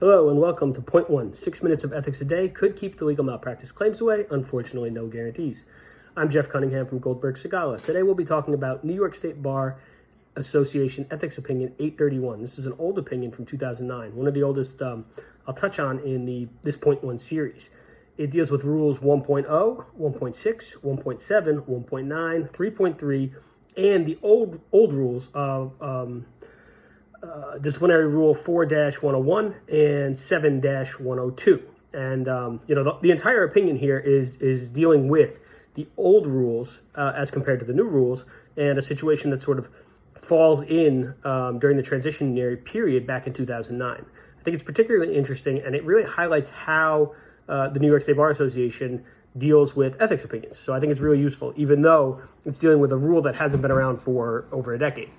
Hello and welcome to Point 1. 6 minutes of ethics a day could keep the legal malpractice claims away. Unfortunately, no guarantees. I'm Jeff Cunningham from Goldberg Segala. Today we'll be talking about New York State Bar Association Ethics Opinion 831. This is an old opinion from 2009, one of the oldest I'll touch on in this Point 1 series. It deals with rules 1.0, 1.6, 1.7, 1.9, 3.3, and the old rules of disciplinary rule 4-101 and 7-102. And, the entire opinion here is dealing with the old rules as compared to the new rules, and a situation that sort of falls in during the transitionary period back in 2009. I think it's particularly interesting, and it really highlights how the New York State Bar Association deals with ethics opinions. So I think it's really useful, even though it's dealing with a rule that hasn't been around for over a decade.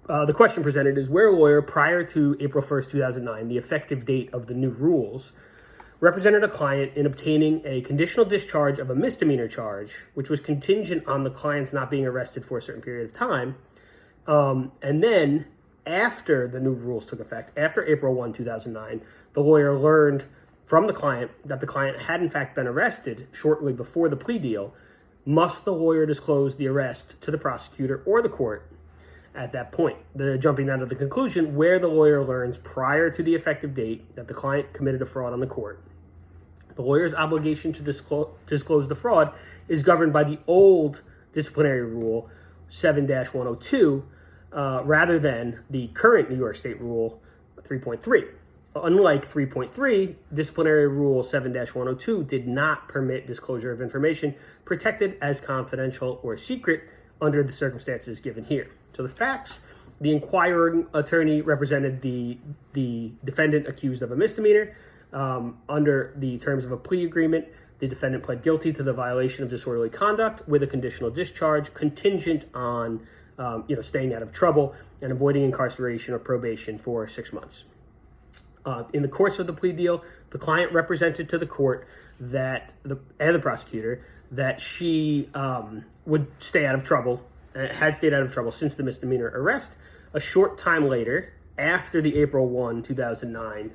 The question presented is where a lawyer, prior to April 1st, 2009, the effective date of the new rules, represented a client in obtaining a conditional discharge of a misdemeanor charge, which was contingent on the client's not being arrested for a certain period of time. And then, after the new rules took effect, after April 1, 2009, the lawyer learned from the client that the client had in fact been arrested shortly before the plea deal. Must the lawyer disclose the arrest to the prosecutor or the court at that point? Jumping down to the conclusion, where the lawyer learns prior to the effective date that the client committed a fraud on the court, the lawyer's obligation to disclose the fraud is governed by the old disciplinary rule 7-102 rather than the current New York State rule 3.3. Unlike 3.3, disciplinary rule 7-102 did not permit disclosure of information protected as confidential or secret under the circumstances given here. So the facts: the inquiring attorney represented the defendant accused of a misdemeanor. Under the terms of a plea agreement, the defendant pled guilty to the violation of disorderly conduct with a conditional discharge contingent on staying out of trouble and avoiding incarceration or probation for 6 months. In the course of the plea deal, the client represented to the court and the prosecutor that she would stay out of trouble, had stayed out of trouble since the misdemeanor arrest. A short time later, after the April 1, 2009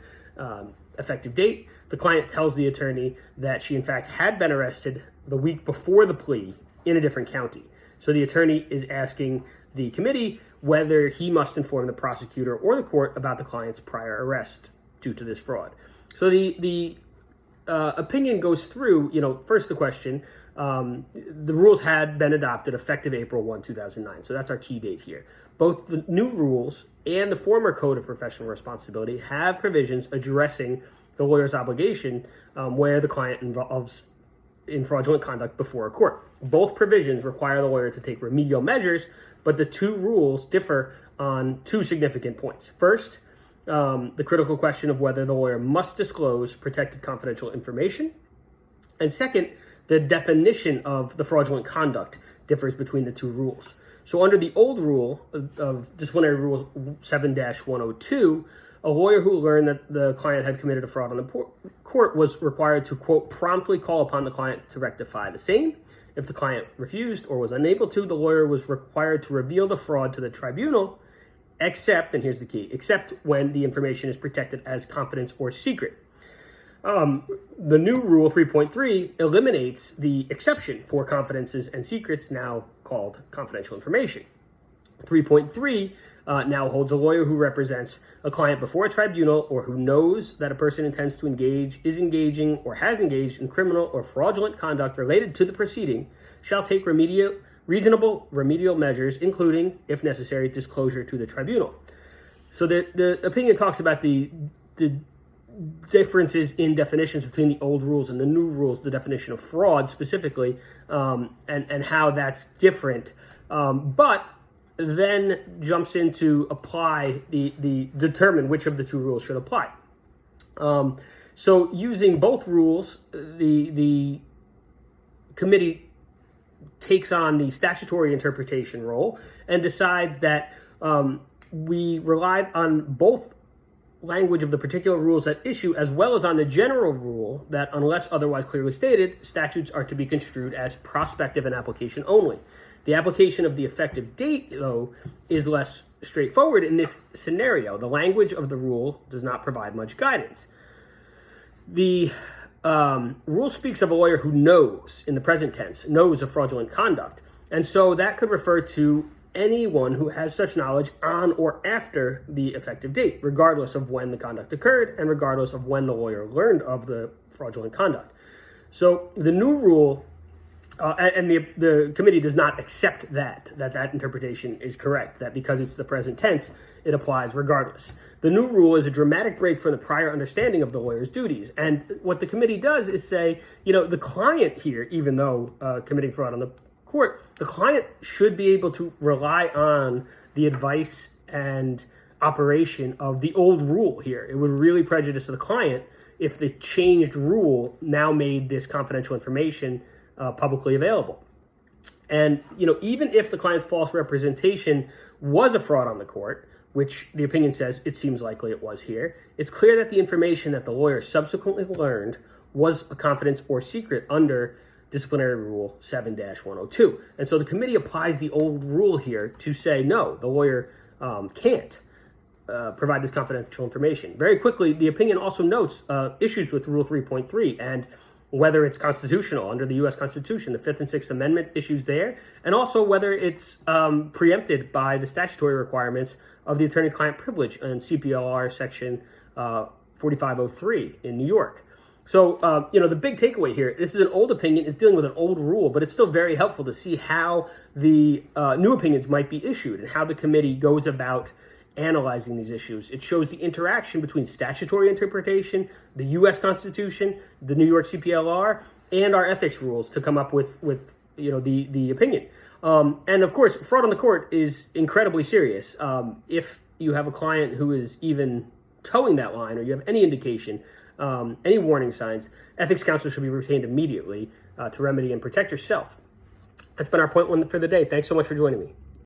effective date, the client tells the attorney that she in fact had been arrested the week before the plea in a different county. So the attorney is asking the committee whether he must inform the prosecutor or the court about the client's prior arrest due to this fraud. So the opinion goes through, first the question, the rules had been adopted effective April 1, 2009. So that's our key date here. Both the new rules and the former Code of Professional Responsibility have provisions addressing the lawyer's obligation where the client involves in fraudulent conduct before a court. Both provisions require the lawyer to take remedial measures, but the two rules differ on two significant points. First, the critical question of whether the lawyer must disclose protected confidential information. And second, the definition of the fraudulent conduct differs between the two rules. So under the old rule of disciplinary rule 7-102, a lawyer who learned that the client had committed a fraud on the court was required to, quote, promptly call upon the client to rectify the same. If the client refused or was unable to, the lawyer was required to reveal the fraud to the tribunal, except, and here's the key, except when the information is protected as confidence or secret. The new rule 3.3 eliminates the exception for confidences and secrets, now called confidential information. 3.3 now holds a lawyer who represents a client before a tribunal or who knows that a person intends to engage, is engaging, or has engaged in criminal or fraudulent conduct related to the proceeding shall take reasonable remedial measures, including, if necessary, disclosure to the tribunal. So the opinion talks about the differences in definitions between the old rules and the new rules, the definition of fraud specifically, and how that's different. But then jumps into apply the determine which of the two rules should apply. So using both rules, the committee takes on the statutory interpretation role and decides that we relied on both language of the particular rules at issue, as well as on the general rule that, unless otherwise clearly stated, statutes are to be construed as prospective in application only. The application of the effective date, though, is less straightforward in this scenario. The language of the rule does not provide much guidance. The rule speaks of a lawyer who knows, in the present tense, knows of fraudulent conduct. And so that could refer to anyone who has such knowledge on or after the effective date, regardless of when the conduct occurred and regardless of when the lawyer learned of the fraudulent conduct. So the new rule, and the committee does not accept that interpretation is correct, that because it's the present tense, it applies regardless. The new rule is a dramatic break from the prior understanding of the lawyer's duties. And what the committee does is say, the client here, even though committing fraud on the court, the client should be able to rely on the advice and operation of the old rule here. It would really prejudice the client if the changed rule now made this confidential information publicly available. And, even if the client's false representation was a fraud on the court, which the opinion says it seems likely it was here, it's clear that the information that the lawyer subsequently learned was a confidence or secret under Disciplinary Rule 7-102. And so the committee applies the old rule here to say, no, the lawyer can't provide this confidential information. Very quickly, the opinion also notes issues with Rule 3.3 and whether it's constitutional under the U.S. Constitution, the Fifth and Sixth Amendment issues there, and also whether it's preempted by the statutory requirements of the attorney-client privilege in CPLR Section 4503 in New York. So, the big takeaway here, this is an old opinion, it's dealing with an old rule, but it's still very helpful to see how the new opinions might be issued and how the committee goes about analyzing these issues. It shows the interaction between statutory interpretation, the U.S. Constitution, the New York CPLR, and our ethics rules to come up with the opinion. And of course, fraud on the court is incredibly serious. If you have a client who is even towing that line, or you have any indication, any warning signs, ethics counsel should be retained immediately to remedy and protect yourself. That's been our point one for the day. Thanks so much for joining me.